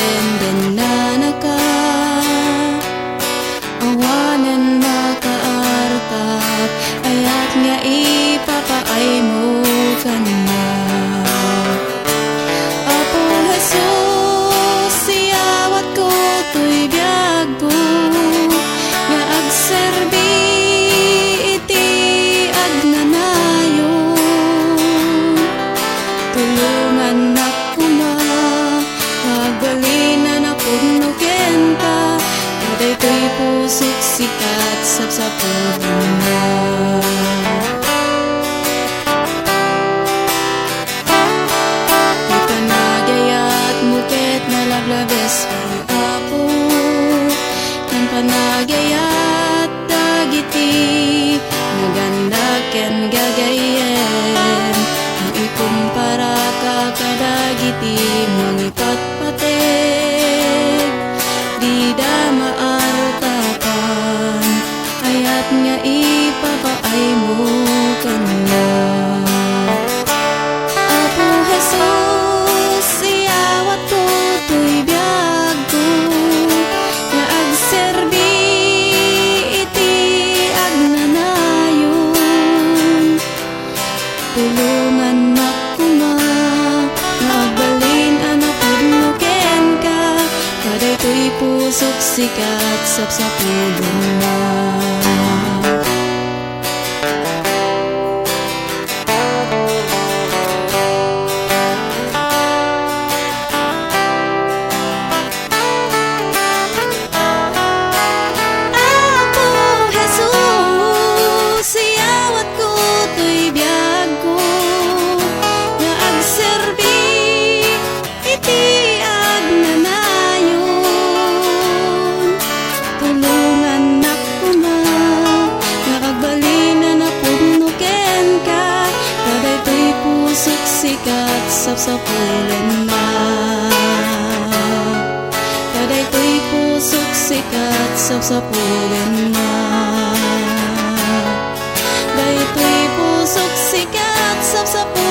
ken dananaka awanan makaartap ayat nga ipapaay mo kanina. Apo Jesus siyawat ko to'y biyag ko nga agserbi iti agnanayon. Tulungan ako na magbalinan ako no kenta kaday to'y pusok sikat sapsapon na. To'y panagayat muket na laglabes ay apo kan panagayat dagiti maganda ken gagayen ang ikumpara ka kadagiti mangipatpateg di da maartapan ayat nga ipapaay mo kanya. Apo Jesus siyawat ko to'y biyag ko nga agserbi iti agnanayon. Tulungan ako na magbalin anak no ken ka kaday to'y pusok sikat sapsapulon na. Sikat sapsapulan na kaday to'y pusok sikat sapsapulan na. Day to'y pusok sikat sapsapulan